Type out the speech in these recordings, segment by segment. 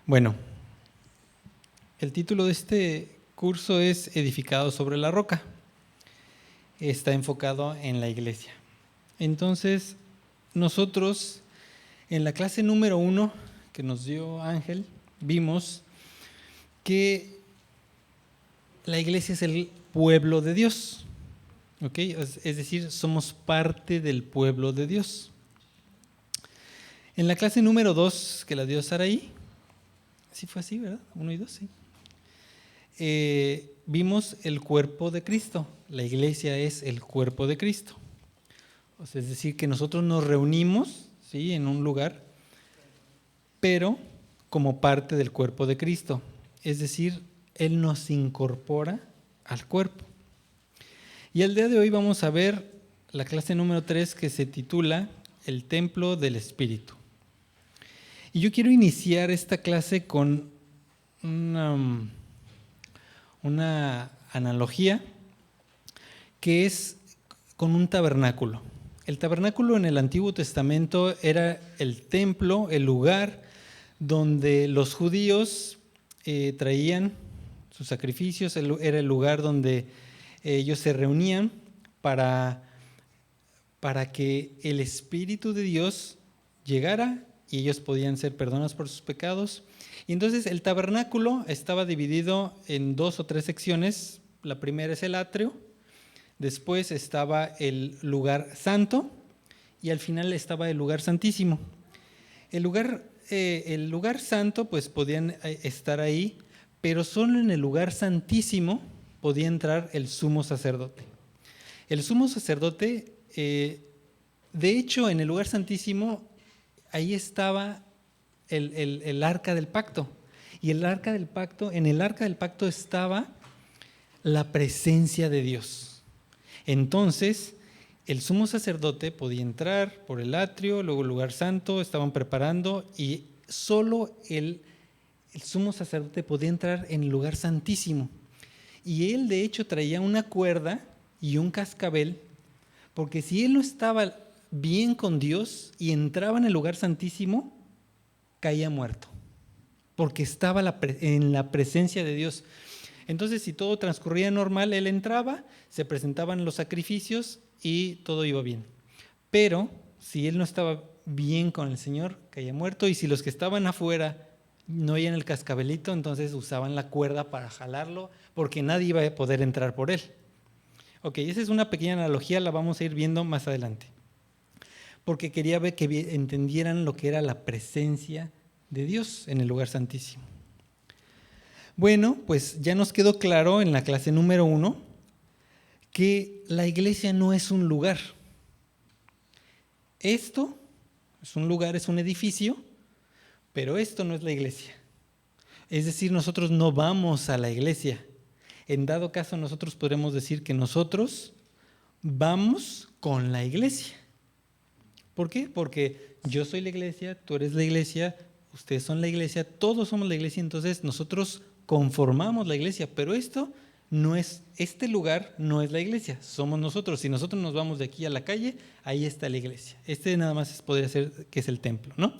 Bueno, el título de este curso es Edificado sobre la roca. Está enfocado en la iglesia. Entonces, nosotros en la clase número 1 que nos dio Ángel, vimos que la iglesia es el pueblo de Dios. ¿Ok? Es decir, somos parte del pueblo de Dios. En la clase número 2 que la dio Saraí, sí fue así, ¿verdad? 1 y 2, sí. Vimos el cuerpo de Cristo. La iglesia es el cuerpo de Cristo. O sea, es decir, que nosotros nos reunimos, ¿sí?, en un lugar, pero como parte del cuerpo de Cristo. Es decir, Él nos incorpora al cuerpo. Y el día de hoy vamos a ver la clase número 3 que se titula El templo del Espíritu. Y yo quiero iniciar esta clase con una analogía que es con un tabernáculo. El tabernáculo en el Antiguo Testamento era el templo, el lugar donde los judíos traían sus sacrificios, era el lugar donde ellos se reunían para que el Espíritu de Dios llegara y ellos podían ser perdonados por sus pecados. Y entonces el tabernáculo estaba dividido en 2 o 3 secciones. La primera es el atrio, después estaba el lugar santo y al final estaba el lugar santísimo. El lugar santo, pues podían estar ahí, pero solo en el lugar santísimo podía entrar el sumo sacerdote. El sumo sacerdote, de hecho, en el lugar santísimo, ahí estaba el arca del pacto. Y en el arca del pacto estaba la presencia de Dios. Entonces, el sumo sacerdote podía entrar por el atrio, luego el lugar santo, estaban preparando y solo el sumo sacerdote podía entrar en el lugar santísimo. Y él de hecho traía una cuerda y un cascabel, porque si él no estaba bien con Dios y entraba en el lugar santísimo, caía muerto, porque estaba en la presencia de Dios. Entonces, si todo transcurría normal, él entraba, se presentaban los sacrificios y todo iba bien. Pero si él no estaba bien con el Señor, caía muerto. Y si los que estaban afuera no oían el cascabelito, entonces usaban la cuerda para jalarlo, porque nadie iba a poder entrar por él. Ok, esa es una pequeña analogía, la vamos a ir viendo más adelante. Porque quería ver que entendieran lo que era la presencia de Dios en el lugar santísimo. Bueno, pues ya nos quedó claro en la clase número 1 que la iglesia no es un lugar. Esto es un lugar, es un edificio, pero esto no es la iglesia. Es decir, nosotros no vamos a la iglesia. En dado caso, nosotros podremos decir que nosotros vamos con la iglesia. ¿Por qué? Porque yo soy la iglesia, tú eres la iglesia, ustedes son la iglesia, todos somos la iglesia, entonces nosotros conformamos la iglesia, pero este lugar no es la iglesia, somos nosotros. Si nosotros nos vamos de aquí a la calle, ahí está la iglesia. Nada más podría ser que es el templo, ¿no?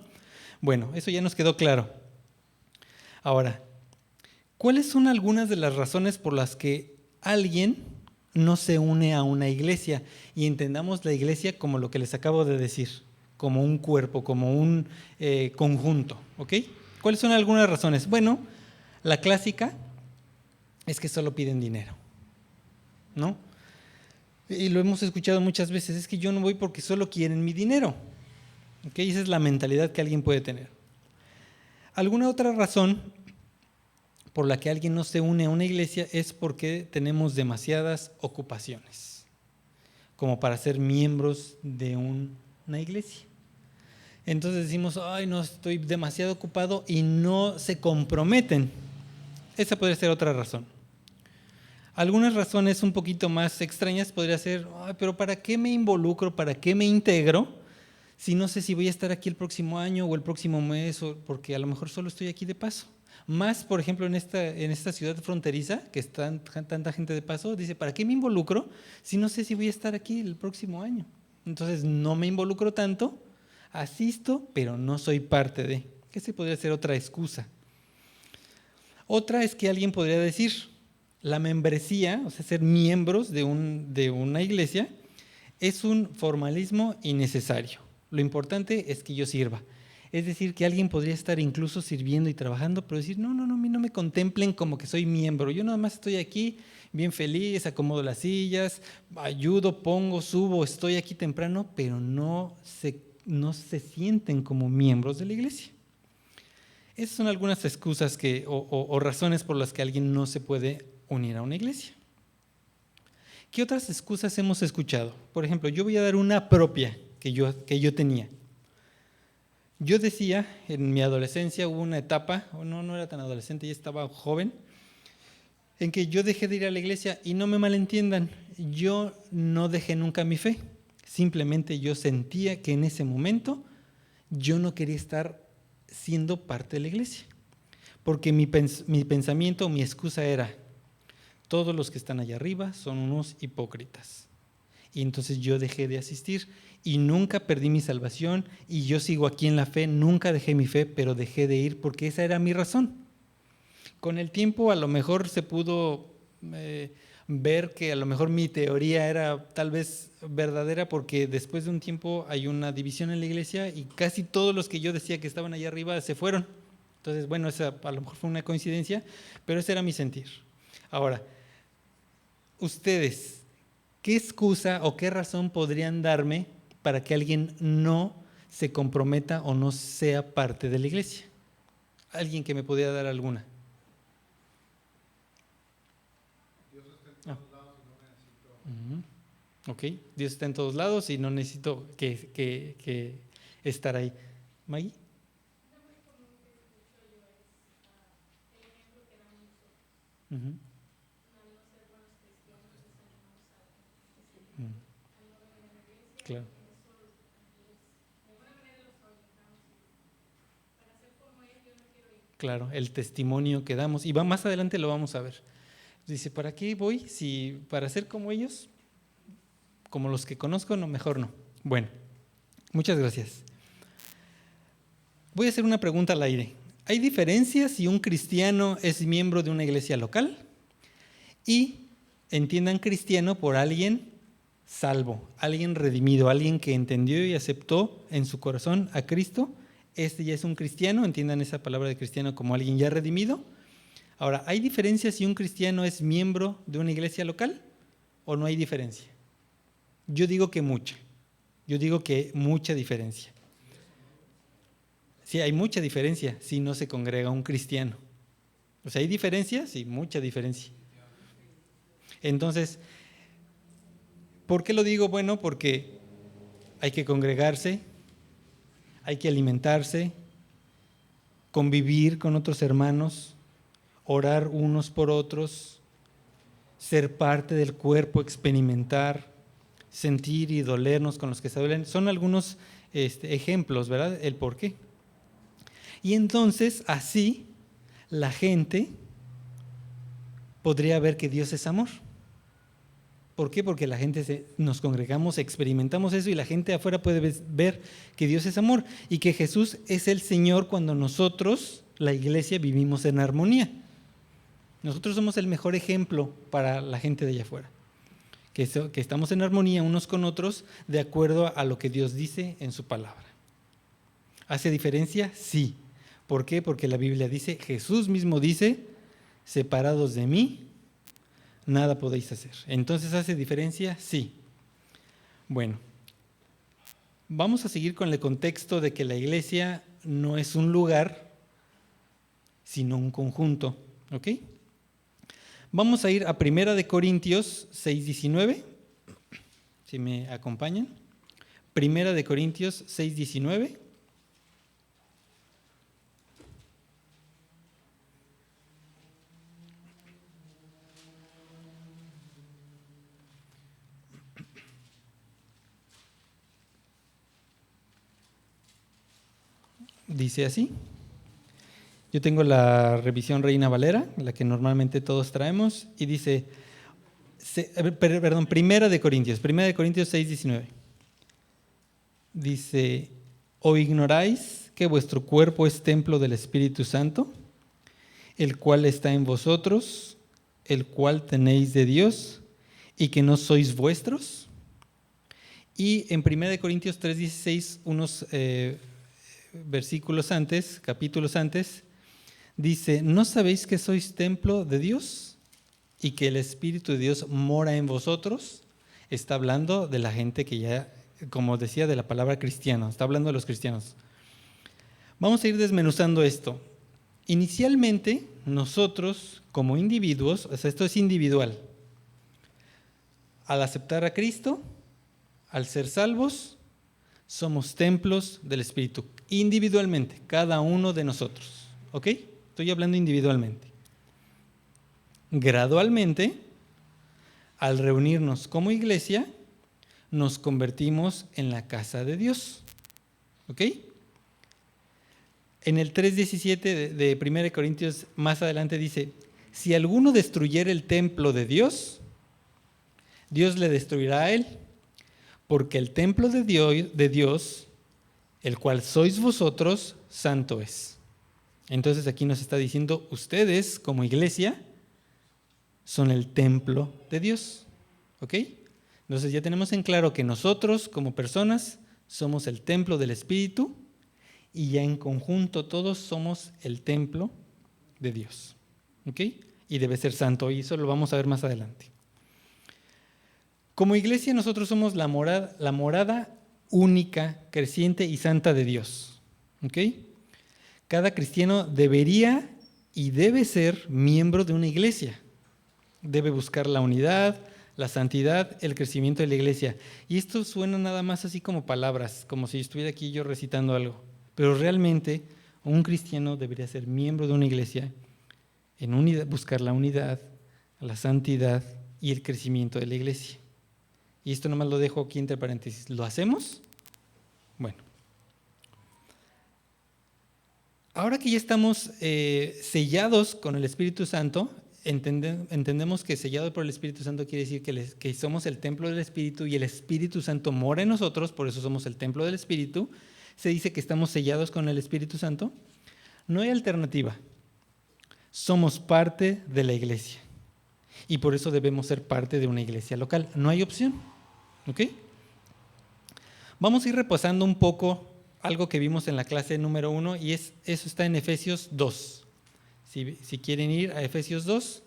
Bueno, eso ya nos quedó claro. Ahora, ¿cuáles son algunas de las razones por las que alguien no se une a una iglesia? Y entendamos la iglesia como lo que les acabo de decir, como un cuerpo, como un conjunto, ¿ok? ¿Cuáles son algunas razones? Bueno, la clásica es que solo piden dinero, ¿no? Y lo hemos escuchado muchas veces, es que yo no voy porque solo quieren mi dinero, ¿ok? Esa es la mentalidad que alguien puede tener. ¿Alguna otra razón por la que alguien no se une a una iglesia? Es porque tenemos demasiadas ocupaciones como para ser miembros de una iglesia. Entonces decimos, ay, no, estoy demasiado ocupado, y no se comprometen. Esa podría ser otra razón. Algunas razones un poquito más extrañas podría ser, ay, pero ¿para qué me involucro? ¿Para qué me integro? Si no sé si voy a estar aquí el próximo año o el próximo mes, porque a lo mejor solo estoy aquí de paso. Más, por ejemplo, en esta ciudad fronteriza, que está tanta gente de paso, dice, ¿para qué me involucro si no sé si voy a estar aquí el próximo año? Entonces no me involucro tanto, asisto, pero no soy parte de. Esa podría ser otra excusa. Otra es que alguien podría decir, la membresía, o sea, ser miembros de una iglesia, es un formalismo innecesario. Lo importante es que yo sirva. Es decir, que alguien podría estar incluso sirviendo y trabajando, pero decir, no, a mí no me contemplen como que soy miembro. Yo nada más estoy aquí bien feliz, acomodo las sillas, ayudo, pongo, subo, estoy aquí temprano, pero no se sienten como miembros de la iglesia. Esas son algunas excusas o razones por las que alguien no se puede unir a una iglesia. ¿Qué otras excusas hemos escuchado? Por ejemplo, yo voy a dar una propia que yo tenía. Yo decía, en mi adolescencia hubo una etapa, no era tan adolescente, ya estaba joven, en que yo dejé de ir a la iglesia y no me malentiendan, yo no dejé nunca mi fe. Simplemente yo sentía que en ese momento yo no quería estar siendo parte de la iglesia. Porque mi pensamiento, mi excusa era, todos los que están allá arriba son unos hipócritas. Y entonces yo dejé de asistir y nunca perdí mi salvación y yo sigo aquí en la fe, nunca dejé mi fe, pero dejé de ir porque esa era mi razón. Con el tiempo a lo mejor se pudo ver que a lo mejor mi teoría era tal vez verdadera porque después de un tiempo hay una división en la iglesia y casi todos los que yo decía que estaban allá arriba se fueron. Entonces, bueno, esa a lo mejor fue una coincidencia, pero ese era mi sentir. Ahora, ustedes, ¿qué excusa o qué razón podrían darme para que alguien no se comprometa o no sea parte de la iglesia? ¿Alguien que me pudiera dar alguna? Dios está en todos lados y no necesito. Ok, Dios está en todos lados y no necesito que estar ahí. ¿Maggie? Uh-huh. Claro. Claro, el testimonio que damos. Y más adelante lo vamos a ver. Dice, ¿para qué voy? Si para ser como ellos, como los que conozco, no, mejor no. Bueno, muchas gracias. Voy a hacer una pregunta al aire. ¿Hay diferencias si un cristiano es miembro de una iglesia local? Y entiendan cristiano por alguien salvo, alguien redimido, alguien que entendió y aceptó en su corazón a Cristo. Este ya es un cristiano, entiendan esa palabra de cristiano como alguien ya redimido. Ahora, ¿hay diferencia si un cristiano es miembro de una iglesia local o no hay diferencia? Yo digo que mucha. Yo digo que mucha diferencia. Sí, hay mucha diferencia si no se congrega un cristiano. O sea, ¿hay diferencia? Sí, mucha diferencia. Entonces, ¿por qué lo digo? Bueno, porque hay que congregarse, hay que alimentarse, convivir con otros hermanos, orar unos por otros, ser parte del cuerpo, experimentar, sentir y dolernos con los que se duelen. Son algunos ejemplos, ¿verdad? El por qué. Y entonces, así, la gente podría ver que Dios es amor. ¿Por qué? Porque la gente nos congregamos, experimentamos eso y la gente afuera puede ver que Dios es amor y que Jesús es el Señor cuando nosotros, la iglesia, vivimos en armonía. Nosotros somos el mejor ejemplo para la gente de allá afuera, que estamos en armonía unos con otros de acuerdo a lo que Dios dice en su palabra. ¿Hace diferencia? Sí. ¿Por qué? Porque la Biblia dice, Jesús mismo dice, separados de mí, nada podéis hacer. Entonces, ¿hace diferencia? Sí. Bueno, vamos a seguir con el contexto de que la iglesia no es un lugar, sino un conjunto. ¿Ok? Vamos a ir a 1 Corintios 6:19, si me acompañan. 1 Corintios 6:19. Dice así. Yo tengo la revisión Reina Valera, la que normalmente todos traemos, y dice, Primera de Corintios 6:19. Dice, ¿o ignoráis que vuestro cuerpo es templo del Espíritu Santo, el cual está en vosotros, el cual tenéis de Dios, y que no sois vuestros. Y en 1 Corintios 3:16, unos versículos antes, capítulos antes, dice: ¿no sabéis que sois templo de Dios y que el Espíritu de Dios mora en vosotros? Está hablando de la gente que ya, como decía, de la palabra cristiano, está hablando de los cristianos. Vamos a ir desmenuzando esto. Inicialmente, nosotros como individuos, o sea, esto es individual, al aceptar a Cristo, al ser salvos, somos templos del Espíritu, individualmente, cada uno de nosotros, ¿ok? Estoy hablando individualmente. Gradualmente, al reunirnos como iglesia, nos convertimos en la casa de Dios, ¿ok? En el 3:17 de 1 Corintios, más adelante dice: si alguno destruyera el templo de Dios, Dios le destruirá a él, porque el templo de Dios, el cual sois vosotros, santo es. Entonces aquí nos está diciendo: ustedes como iglesia son el templo de Dios, ¿ok? Entonces ya tenemos en claro que nosotros como personas somos el templo del Espíritu, y ya en conjunto todos somos el templo de Dios, ¿ok? Y debe ser santo, y eso lo vamos a ver más adelante. Como iglesia nosotros somos la morada única, creciente y santa de Dios, ¿ok? Cada cristiano debería y debe ser miembro de una iglesia. Debe buscar la unidad, la santidad, el crecimiento de la iglesia. Y esto suena nada más así como palabras, como si estuviera aquí yo recitando algo. Pero realmente un cristiano debería ser miembro de una iglesia, en unidad, buscar la unidad, la santidad y el crecimiento de la iglesia. Y esto nomás lo dejo aquí entre paréntesis. ¿Lo hacemos? Bueno. Ahora que ya estamos sellados con el Espíritu Santo, entendemos que sellado por el Espíritu Santo quiere decir que somos el templo del Espíritu y el Espíritu Santo mora en nosotros, por eso somos el templo del Espíritu. Se dice que estamos sellados con el Espíritu Santo. No hay alternativa. Somos parte de la iglesia y por eso debemos ser parte de una iglesia local. No hay opción, ¿ok? Vamos a ir repasando un poco algo que vimos en la clase número 1 y eso está en Efesios 2. Si quieren ir a Efesios 2,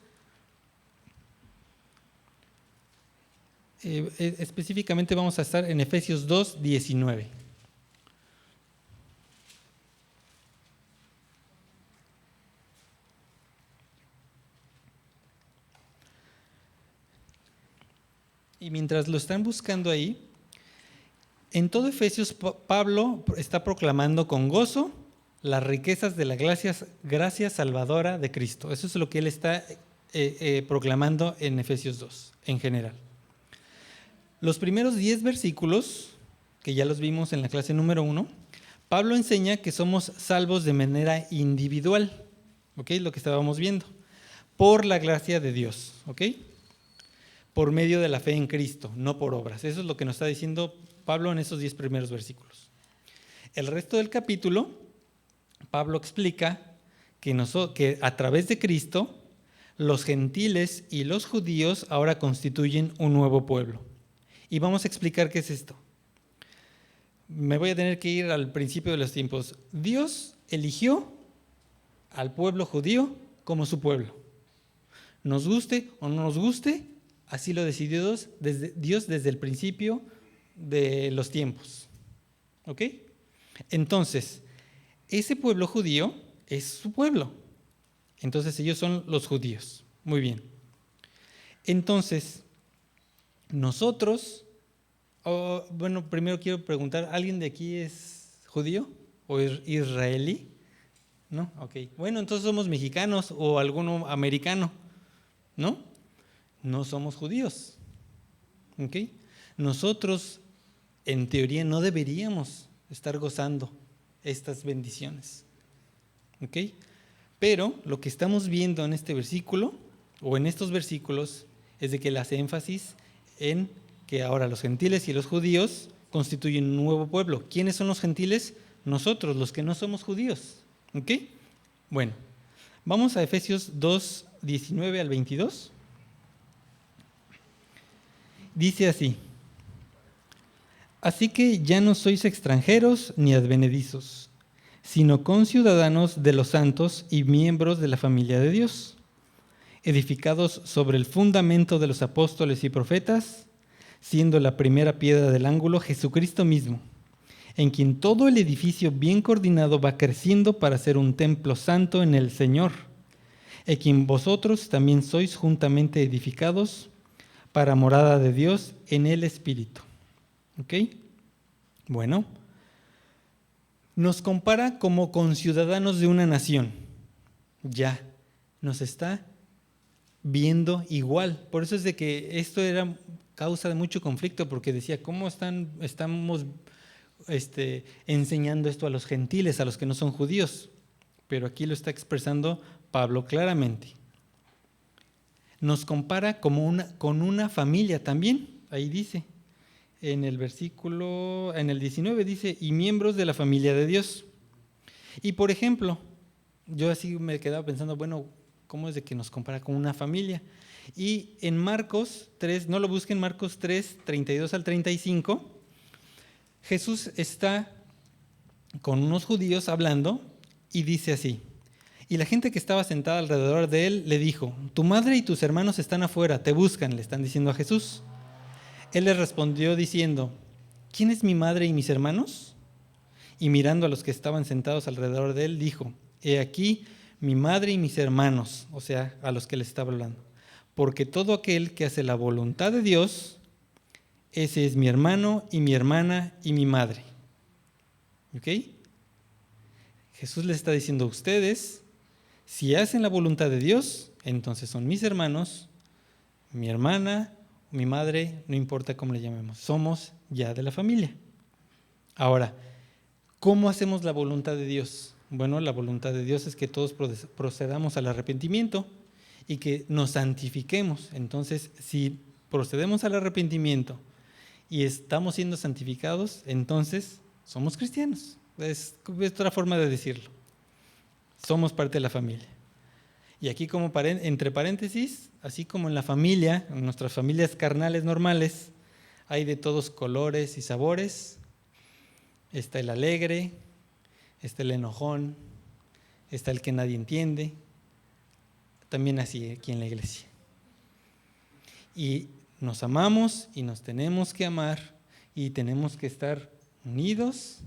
específicamente vamos a estar en Efesios 2:19. Y mientras lo están buscando ahí, en todo Efesios Pablo está proclamando con gozo las riquezas de la gracia salvadora de Cristo. Eso es lo que él está proclamando en Efesios 2, en general. Los primeros 10 versículos, que ya los vimos en la clase número 1, Pablo enseña que somos salvos de manera individual, ¿ok? Lo que estábamos viendo, por la gracia de Dios, ¿ok? Por medio de la fe en Cristo, no por obras. Eso es lo que nos está diciendo Pablo en esos 10 primeros versículos. El resto del capítulo, Pablo explica que a través de Cristo, los gentiles y los judíos ahora constituyen un nuevo pueblo. Y vamos a explicar qué es esto. Me voy a tener que ir al principio de los tiempos. Dios eligió al pueblo judío como su pueblo. Nos guste o no nos guste, así lo decidió Dios desde el principio de los tiempos. ¿Ok? Entonces, ese pueblo judío es su pueblo. Entonces, ellos son los judíos. Muy bien. Entonces, nosotros, primero quiero preguntar, ¿alguien de aquí es judío o israelí? ¿No? Ok. Bueno, entonces somos mexicanos o alguno americano, ¿no? No somos judíos, ¿ok? Nosotros, en teoría, no deberíamos estar gozando estas bendiciones, ¿ok? Pero lo que estamos viendo en este versículo, o en estos versículos, es de que él hace énfasis en que ahora los gentiles y los judíos constituyen un nuevo pueblo. ¿Quiénes son los gentiles? Nosotros, los que no somos judíos, ¿ok? Bueno, Vamos a Efesios 2, 19 al 22. Dice así: así que ya no sois extranjeros ni advenedizos, sino conciudadanos de los santos y miembros de la familia de Dios, edificados sobre el fundamento de los apóstoles y profetas, siendo la primera piedra del ángulo Jesucristo mismo, en quien todo el edificio bien coordinado va creciendo para ser un templo santo en el Señor, en quien vosotros también sois juntamente edificados para morada de Dios en el Espíritu. ¿Ok? Bueno, nos compara como conciudadanos de una nación. Ya, nos está viendo igual. Por eso es de que esto era causa de mucho conflicto, porque decía, ¿cómo estamos enseñando esto a los gentiles, a los que no son judíos? Pero aquí lo está expresando Pablo claramente. Nos compara con una familia también, ahí dice, en el 19 dice, y miembros de la familia de Dios. Y por ejemplo, yo así me quedaba pensando, bueno, ¿cómo es de que nos compara con una familia? Y en Marcos 3, no lo busquen, Marcos 3, 32 al 35, Jesús está con unos judíos hablando y dice así: y la gente que estaba sentada alrededor de él le dijo, tu madre y tus hermanos están afuera, te buscan, le están diciendo a Jesús. Él les respondió diciendo, ¿quién es mi madre y mis hermanos? Y mirando a los que estaban sentados alrededor de él, dijo, he aquí mi madre y mis hermanos, o sea, a los que les estaba hablando. Porque todo aquel que hace la voluntad de Dios, ese es mi hermano y mi hermana y mi madre. ¿Ok? Jesús les está diciendo a ustedes, si hacen la voluntad de Dios, entonces son mis hermanos, mi hermana, mi madre, no importa cómo le llamemos, somos ya de la familia. Ahora, ¿cómo hacemos la voluntad de Dios? Bueno, la voluntad de Dios es que todos procedamos al arrepentimiento y que nos santifiquemos. Entonces, si procedemos al arrepentimiento y estamos siendo santificados, entonces somos cristianos. Es otra forma de decirlo. Somos parte de la familia. Y aquí como entre paréntesis, así como en la familia, en nuestras familias carnales normales, hay de todos colores y sabores. Está el alegre, está el enojón, está el que nadie entiende. También así aquí en la iglesia. Y nos amamos y nos tenemos que amar y tenemos que estar unidos,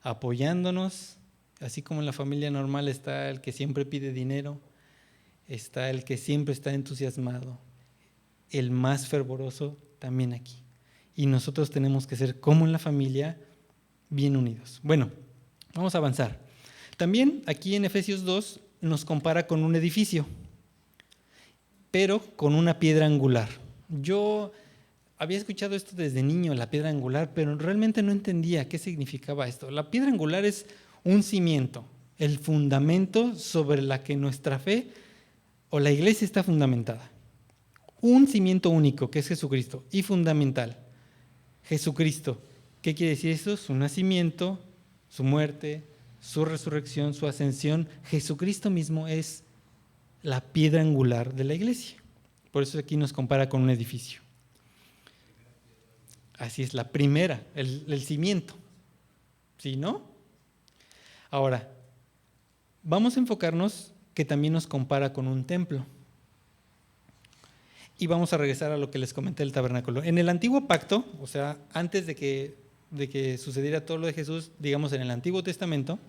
apoyándonos. Así como en la familia normal está el que siempre pide dinero, está el que siempre está entusiasmado, el más fervoroso también aquí. Y nosotros tenemos que ser como en la familia, bien unidos. Bueno, vamos a avanzar. También aquí en Efesios 2 nos compara con un edificio, pero con una piedra angular. Yo había escuchado esto desde niño, la piedra angular, pero realmente no entendía qué significaba esto. La piedra angular es un cimiento, el fundamento sobre la que nuestra fe o la iglesia está fundamentada. Un cimiento único que es Jesucristo y fundamental. Jesucristo. ¿Qué quiere decir eso? Su nacimiento, su muerte, su resurrección, su ascensión. Jesucristo mismo es la piedra angular de la iglesia. Por eso aquí nos compara con un edificio. Así es, la primera, el cimiento. ¿Sí, no? Ahora, vamos a enfocarnos que también nos compara con un templo. Y vamos a regresar a lo que les comenté del tabernáculo. En el antiguo pacto, o sea, antes de que sucediera todo lo de Jesús, digamos en el Antiguo Testamento,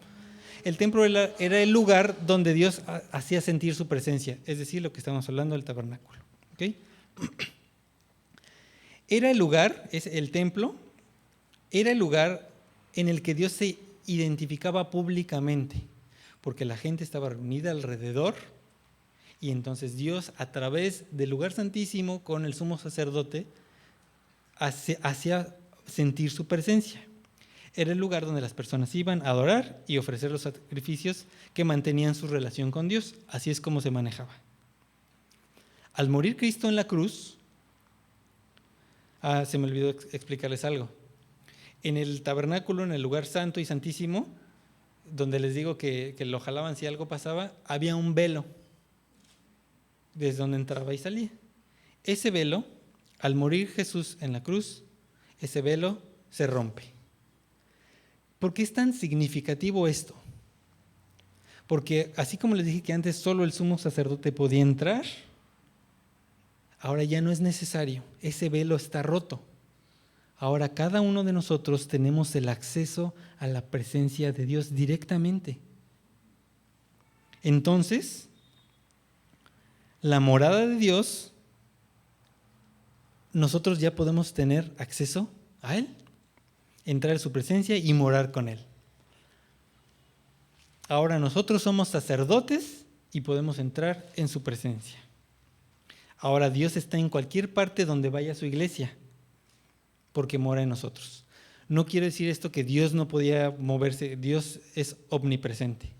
el templo era el lugar donde Dios hacía sentir su presencia, es decir, lo que estamos hablando del tabernáculo. ¿Okay? Era el lugar, el templo, era el lugar en el que Dios se identificaba públicamente, porque la gente estaba reunida alrededor y entonces Dios, a través del lugar santísimo con el sumo sacerdote, hacía sentir su presencia. Era el lugar donde las personas iban a adorar y ofrecer los sacrificios que mantenían su relación con Dios. Así es como se manejaba. Al morir Cristo en la cruz, se me olvidó explicarles algo. En el tabernáculo, en el lugar santo y santísimo, donde les digo que lo jalaban si algo pasaba, había un velo desde donde entraba y salía. Ese velo, al morir Jesús en la cruz, ese velo se rompe. ¿Por qué es tan significativo esto? Porque así como les dije que antes solo el sumo sacerdote podía entrar, ahora ya no es necesario, ese velo está roto. Ahora cada uno de nosotros tenemos el acceso a la presencia de Dios directamente. Entonces, la morada de Dios, nosotros ya podemos tener acceso a Él, entrar en su presencia y morar con Él. Ahora nosotros somos sacerdotes y podemos entrar en su presencia. Ahora Dios está en cualquier parte donde vaya su iglesia, porque mora en nosotros. No quiero decir esto que Dios no podía moverse, Dios es omnipresente.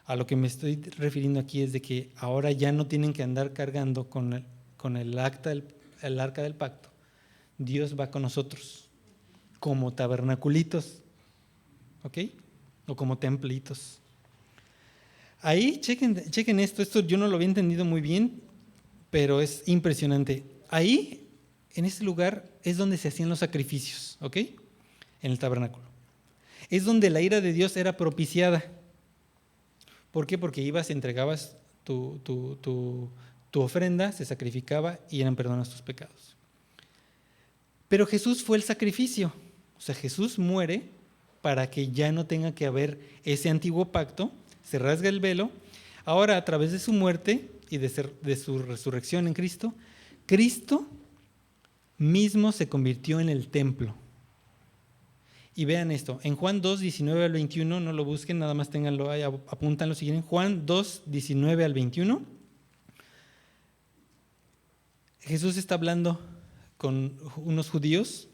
A lo que me estoy refiriendo aquí es de que ahora ya no tienen que andar cargando con el arca del pacto. Dios va con nosotros, como tabernaculitos, ¿ok? O como templitos. Ahí, chequen esto yo no lo había entendido muy bien, pero es impresionante. Ahí, en ese lugar, es donde se hacían los sacrificios, ¿ok? En el tabernáculo. Es donde la ira de Dios era propiciada. ¿Por qué? Porque ibas y entregabas tu ofrenda, se sacrificaba y eran perdonados tus pecados. Pero Jesús fue el sacrificio. O sea, Jesús muere para que ya no tenga que haber ese antiguo pacto. Se rasga el velo. Ahora, a través de su muerte y de su resurrección en Cristo, Cristo mismo se convirtió en el templo. Y vean esto, en Juan 2, 19 al 21, no lo busquen, nada más ténganlo ahí, apúntanlo si quieren. Juan 2, 19 al 21. Jesús está hablando con unos judíos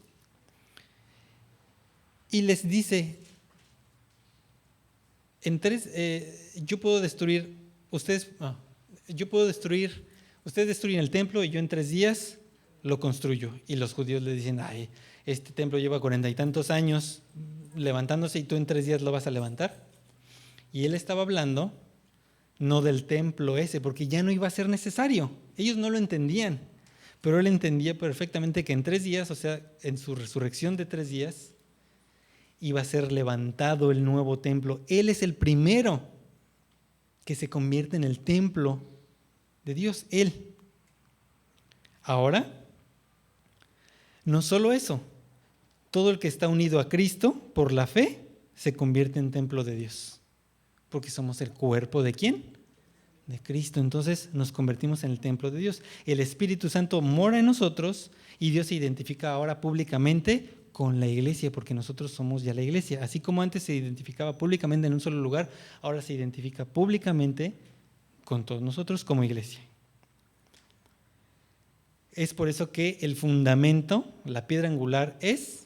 y les dice, ustedes destruyen el templo y yo en 3 días lo construyo. Y los judíos le dicen, ay, este templo lleva 40 y tantos años levantándose y tú en 3 días lo vas a levantar. Y él estaba hablando no del templo ese, porque ya no iba a ser necesario. Ellos no lo entendían, pero él entendía perfectamente que en 3 días, o sea, en su resurrección de 3 días, iba a ser levantado el nuevo templo. Él es el primero que se convierte en el templo de Dios, Él. Ahora, no solo eso, todo el que está unido a Cristo por la fe se convierte en templo de Dios, porque somos el cuerpo ¿de quién? De Cristo. Entonces nos convertimos en el templo de Dios. El Espíritu Santo mora en nosotros y Dios se identifica ahora públicamente con la iglesia, porque nosotros somos ya la iglesia. Así como antes se identificaba públicamente en un solo lugar, ahora se identifica públicamente con todos nosotros como iglesia. Es por eso que el fundamento, la piedra angular es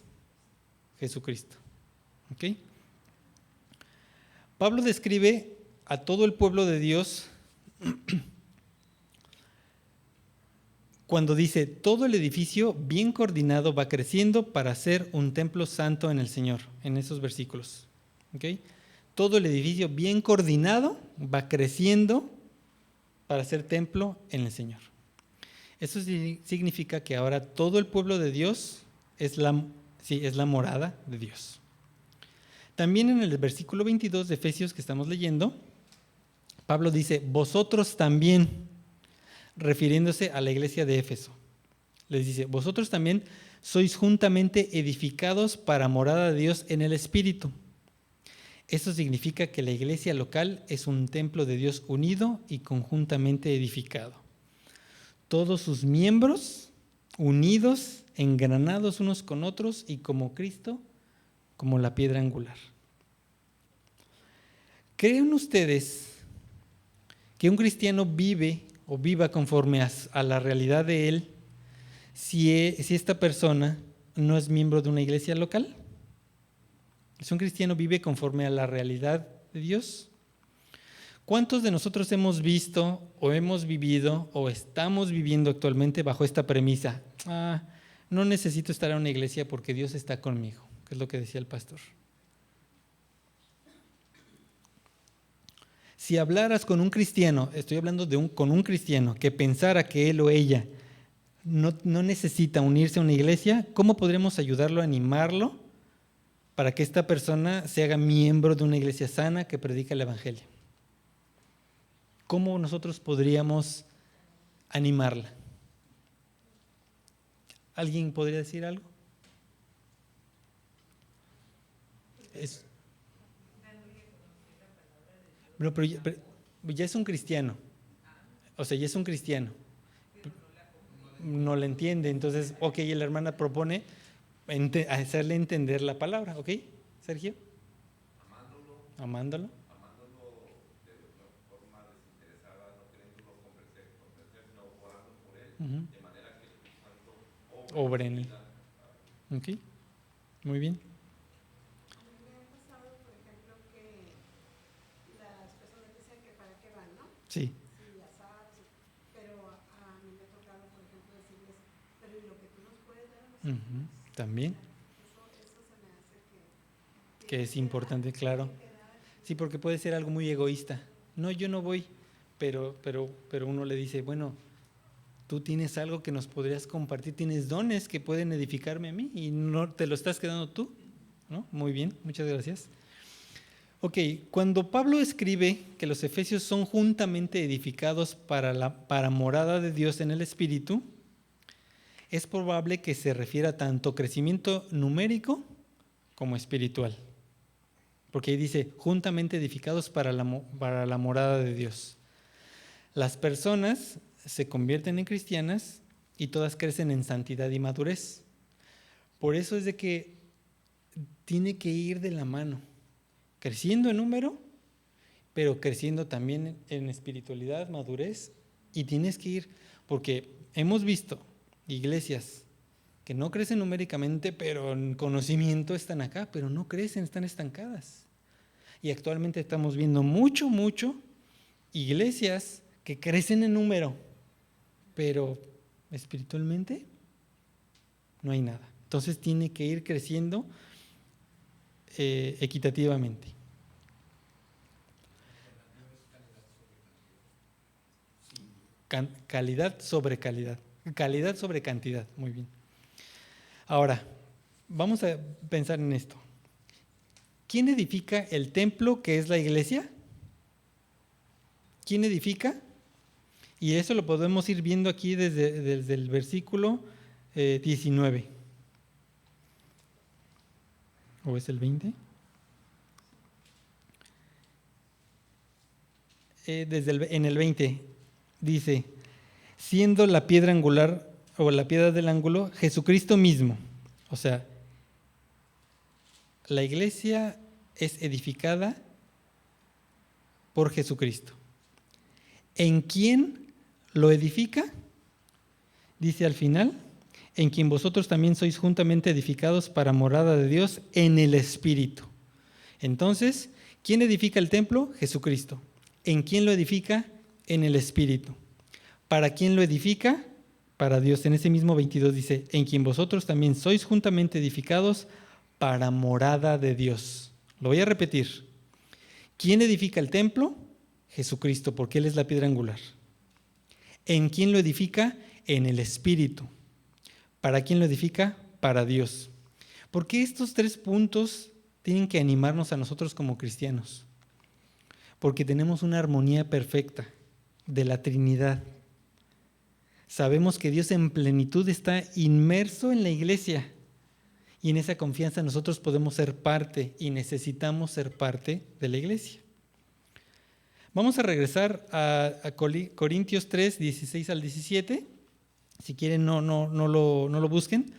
Jesucristo. ¿Okay? Pablo describe a todo el pueblo de Dios cuando dice, todo el edificio bien coordinado va creciendo para ser un templo santo en el Señor, en esos versículos. ¿Okay? Todo el edificio bien coordinado va creciendo para ser templo en el Señor. Eso significa que ahora todo el pueblo de Dios es la morada de Dios. También en el versículo 22 de Efesios que estamos leyendo, Pablo dice, vosotros también, refiriéndose a la iglesia de Éfeso. Les dice, vosotros también sois juntamente edificados para morada de Dios en el Espíritu. Eso significa que la iglesia local es un templo de Dios unido y conjuntamente edificado. Todos sus miembros unidos, engranados unos con otros y como Cristo, como la piedra angular. ¿Creen ustedes que un cristiano viva conforme a la realidad de él si esta persona no es miembro de una iglesia local? ¿Si un cristiano vive conforme a la realidad de Dios? ¿Cuántos de nosotros hemos visto o hemos vivido o estamos viviendo actualmente bajo esta premisa? No necesito estar en una iglesia porque Dios está conmigo, que es lo que decía el pastor. Si hablaras con un cristiano, estoy hablando con un cristiano que pensara que él o ella no necesita unirse a una iglesia, ¿cómo podremos ayudarlo, animarlo para que esta persona se haga miembro de una iglesia sana que predica el evangelio? ¿Cómo nosotros podríamos animarla? ¿Alguien podría decir algo? Pero ya es un cristiano. O sea, ya es un cristiano. No le entiende. Entonces, ok, la hermana propone hacerle entender la palabra. ¿Ok, Sergio? Amándolo. De una forma desinteresada, no queriéndolo convencer, sino orando por él, Uh-huh. de manera que el Espíritu Santo Obra en él. Ok, muy bien. Me ha pasado, por ejemplo, que las personas dicen que para qué van, ¿no? Sí. Sí, ya sabes, pero a mí me ha tocado, por ejemplo, decirles, pero ¿y lo que tú nos puedes dar? Uh-huh. También. Eso se me hace Que es importante, claro. Sí, porque puede ser algo muy egoísta. No, yo no voy, pero uno le dice, bueno, tú tienes algo que nos podrías compartir, tienes dones que pueden edificarme a mí y no te lo estás quedando tú, ¿no? Muy bien, muchas gracias. Ok, cuando Pablo escribe que los efesios son juntamente edificados para morada de Dios en el Espíritu, es probable que se refiera tanto a crecimiento numérico como espiritual. Porque ahí dice, juntamente edificados para la morada de Dios. Las personas se convierten en cristianas y todas crecen en santidad y madurez. Por eso es de que tiene que ir de la mano, creciendo en número, pero creciendo también en espiritualidad, madurez, y tienes que ir, porque hemos visto iglesias que no crecen numéricamente, pero en conocimiento están acá, pero no crecen, están estancadas. Y actualmente estamos viendo mucho iglesias que crecen en número, pero espiritualmente no hay nada. Entonces tiene que ir creciendo equitativamente. Calidad sobre calidad. Calidad sobre cantidad. Muy bien. Ahora, vamos a pensar en esto. ¿Quién edifica el templo que es la iglesia? ¿Quién edifica? Y eso lo podemos ir viendo aquí desde el versículo 19. ¿O es el 20? En el 20 dice, siendo la piedra angular o la piedra del ángulo, Jesucristo mismo. O sea, la iglesia es edificada por Jesucristo. ¿En quién lo edifica? Dice al final, en quien vosotros también sois juntamente edificados para morada de Dios en el Espíritu. Entonces, ¿quién edifica el templo? Jesucristo. ¿En quién lo edifica? En el Espíritu. ¿Para quién lo edifica? Para Dios. En ese mismo 22 dice, en quien vosotros también sois juntamente edificados para morada de Dios. Lo voy a repetir. ¿Quién edifica el templo? Jesucristo, porque Él es la piedra angular. ¿En quién lo edifica? En el Espíritu. ¿Para quién lo edifica? Para Dios. ¿Por qué estos 3 puntos tienen que animarnos a nosotros como cristianos? Porque tenemos una armonía perfecta de la Trinidad. Sabemos que Dios en plenitud está inmerso en la iglesia y en esa confianza nosotros podemos ser parte y necesitamos ser parte de la iglesia. Vamos a regresar a Corintios 3, 16 al 17. Si quieren, no lo busquen.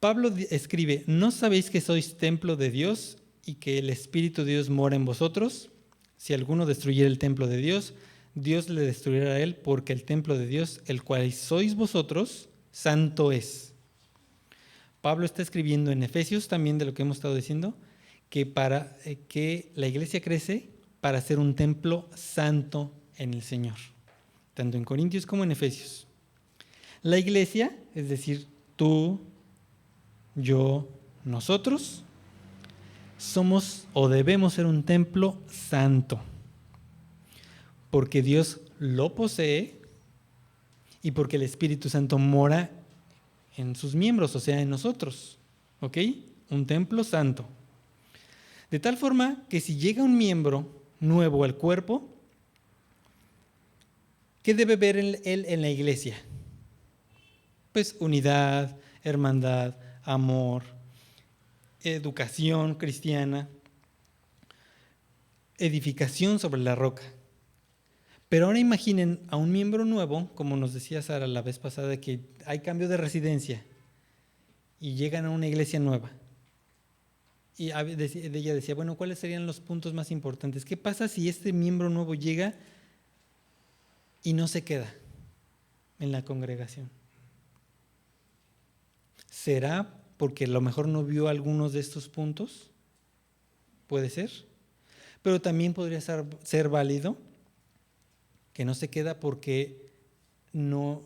Pablo escribe, ¿no sabéis que sois templo de Dios y que el Espíritu de Dios mora en vosotros? Si alguno destruyera el templo de Dios, Dios le destruirá a él, porque el templo de Dios, el cual sois vosotros, santo es. Pablo está escribiendo en Efesios, también de lo que hemos estado diciendo, que la iglesia crece para ser un templo santo en el Señor, tanto en Corintios como en Efesios. La iglesia, es decir, tú, yo, nosotros, somos o debemos ser un templo santo. porque Dios lo posee y porque el Espíritu Santo mora en sus miembros, o sea, en nosotros. ¿Ok? Un templo santo. De tal forma que si llega un miembro nuevo al cuerpo, ¿qué debe ver él en la iglesia? Pues unidad, hermandad, amor, educación cristiana, edificación sobre la roca. Pero ahora imaginen a un miembro nuevo, como nos decía Sara la vez pasada, que hay cambio de residencia y llegan a una iglesia nueva. Y ella decía, bueno, ¿cuáles serían los puntos más importantes? ¿Qué pasa si este miembro nuevo llega y no se queda en la congregación? ¿Será porque a lo mejor no vio algunos de estos puntos? Puede ser. Pero también podría ser válido que no se queda porque no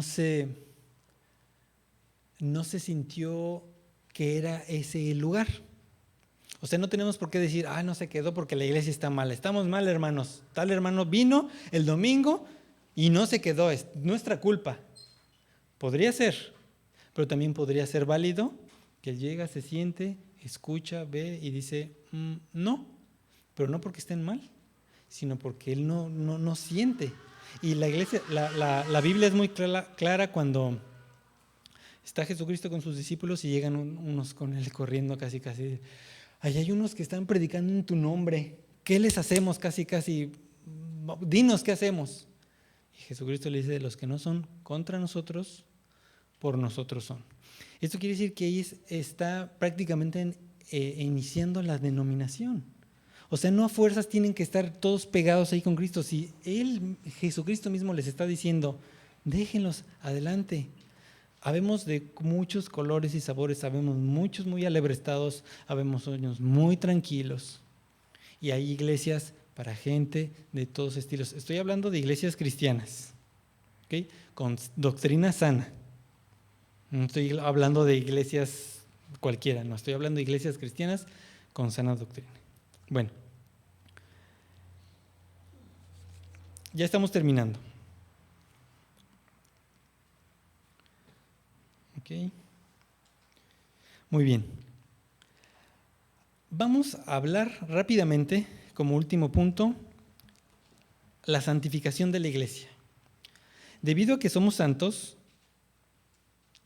se sintió que era ese el lugar. O sea, no tenemos por qué decir, no se quedó porque la iglesia está mal. Estamos mal, hermanos. Tal hermano vino el domingo y no se quedó. Es nuestra culpa. Podría ser, pero también podría ser válido que él llega, se siente, escucha, ve y dice, no, pero no porque estén mal, sino porque él no siente. Y la iglesia, la Biblia es muy clara cuando está Jesucristo con sus discípulos y llegan unos con él corriendo casi. Ahí hay unos que están predicando en tu nombre. ¿Qué les hacemos? Casi. Dinos qué hacemos. Y Jesucristo le dice, los que no son contra nosotros, por nosotros son. Esto quiere decir que ahí está prácticamente iniciando la denominación. O sea, no a fuerzas tienen que estar todos pegados ahí con Cristo. Si Jesucristo mismo les está diciendo, déjenlos adelante. Habemos de muchos colores y sabores, habemos muchos muy alebrestados, habemos unos muy tranquilos. Y hay iglesias para gente de todos estilos. Estoy hablando de iglesias cristianas, ¿okay? Con doctrina sana. No estoy hablando de iglesias cualquiera, no, estoy hablando de iglesias cristianas con sana doctrina. Bueno, ya estamos terminando. Ok. Muy bien. Vamos a hablar rápidamente, como último punto, la santificación de la iglesia. Debido a que somos santos,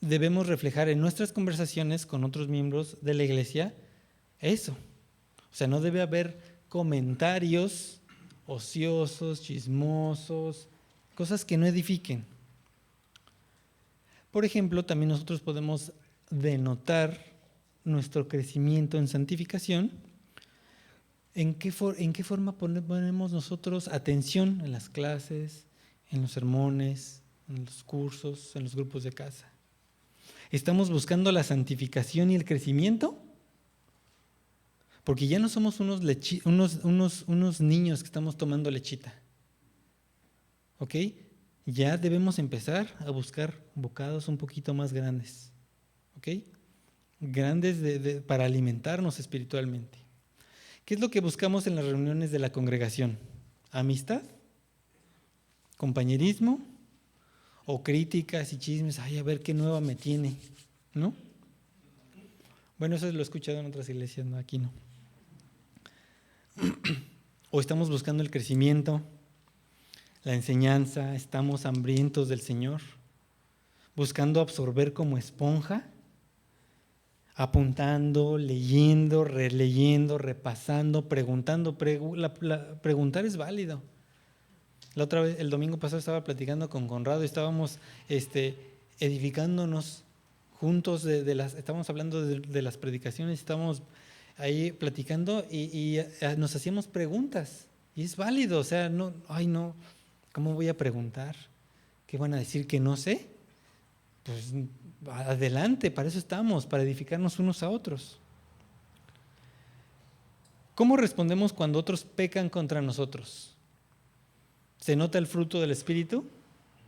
debemos reflejar en nuestras conversaciones con otros miembros de la iglesia eso. O sea, no debe haber comentarios ociosos, chismosos, cosas que no edifiquen. Por ejemplo, también nosotros podemos denotar nuestro crecimiento en santificación. ¿En qué forma ponemos nosotros atención en las clases, en los sermones, en los cursos, en los grupos de casa? ¿Estamos buscando la santificación y el crecimiento? Porque ya no somos unos niños que estamos tomando lechita. ¿Ok? Ya debemos empezar a buscar bocados un poquito más grandes. ¿Ok? Grandes para alimentarnos espiritualmente. ¿Qué es lo que buscamos en las reuniones de la congregación? ¿Amistad? ¿Compañerismo? ¿O críticas y chismes? A ver qué nueva me tiene, ¿no? Bueno, eso lo he escuchado en otras iglesias, no, aquí no. ¿O estamos buscando el crecimiento, la enseñanza? ¿Estamos hambrientos del Señor? ¿Buscando absorber como esponja? Apuntando, leyendo, releyendo, repasando, preguntando. Preguntar es válido. La otra vez, el domingo pasado, estaba platicando con Conrado y estábamos edificándonos juntos, estábamos hablando de las predicaciones, estábamos ahí platicando y nos hacíamos preguntas. Y es válido, o sea, no, ¿cómo voy a preguntar? ¿Qué van a decir que no sé? Pues adelante, para eso estamos, para edificarnos unos a otros. ¿Cómo respondemos cuando otros pecan contra nosotros? ¿Se nota el fruto del Espíritu?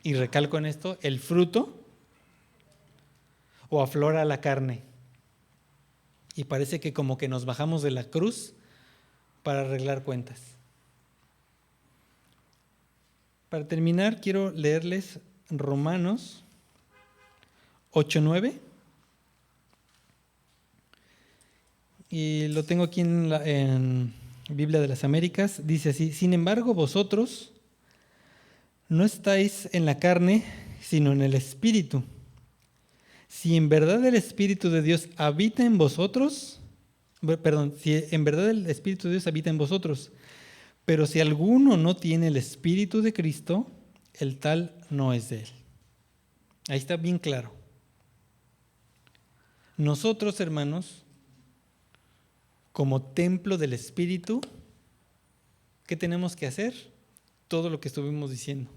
Y recalco en esto, ¿el fruto? ¿O aflora la carne? Y parece que como que nos bajamos de la cruz para arreglar cuentas. Para terminar, quiero leerles Romanos 8:9. Y lo tengo aquí en Biblia de las Américas. Dice así: sin embargo, vosotros no estáis en la carne, sino en el Espíritu. Si en verdad el Espíritu de Dios habita en vosotros, si en verdad el Espíritu de Dios habita en vosotros, pero si alguno no tiene el Espíritu de Cristo, el tal no es de él. Ahí está bien claro. Nosotros, hermanos, como templo del Espíritu, ¿qué tenemos que hacer? Todo lo que estuvimos diciendo.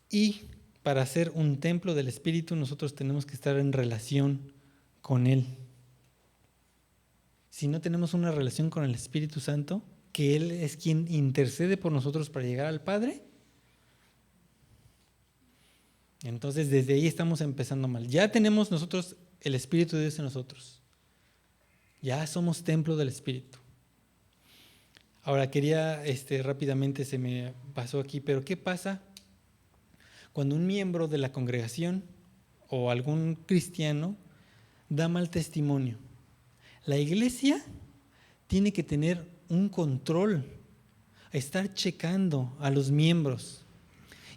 Y para ser un templo del Espíritu, nosotros tenemos que estar en relación con Él. Si no tenemos una relación con el Espíritu Santo, que Él es quien intercede por nosotros para llegar al Padre, entonces desde ahí estamos empezando mal. Ya tenemos nosotros el Espíritu de Dios en nosotros. Ya somos templo del Espíritu. Ahora quería, rápidamente se me pasó aquí, pero ¿qué pasa cuando un miembro de la congregación o algún cristiano da mal testimonio? La iglesia tiene que tener un control, estar checando a los miembros.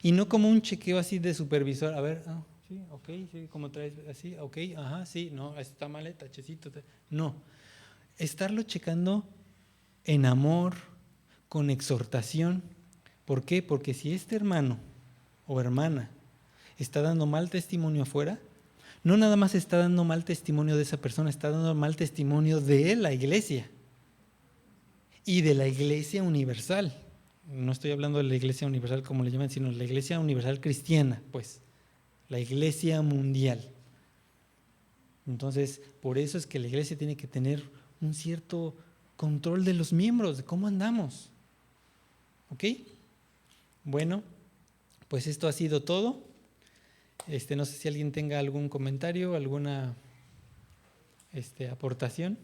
Y no como un chequeo así de supervisor, a ver, sí, ok, sí, como traes así, ok, ajá, sí, no, está mal, tachecito. No, estarlo checando en amor, con exhortación. ¿Por qué? Porque si este hermano o hermana está dando mal testimonio afuera, no nada más está dando mal testimonio de esa persona, está dando mal testimonio de la iglesia y de la iglesia universal. No estoy hablando de la iglesia universal como le llaman, sino la iglesia universal cristiana, pues, la iglesia mundial. Entonces, por eso es que la iglesia tiene que tener un cierto control de los miembros, de cómo andamos. ¿Ok? Bueno, pues esto ha sido todo. No sé si alguien tenga algún comentario, alguna aportación.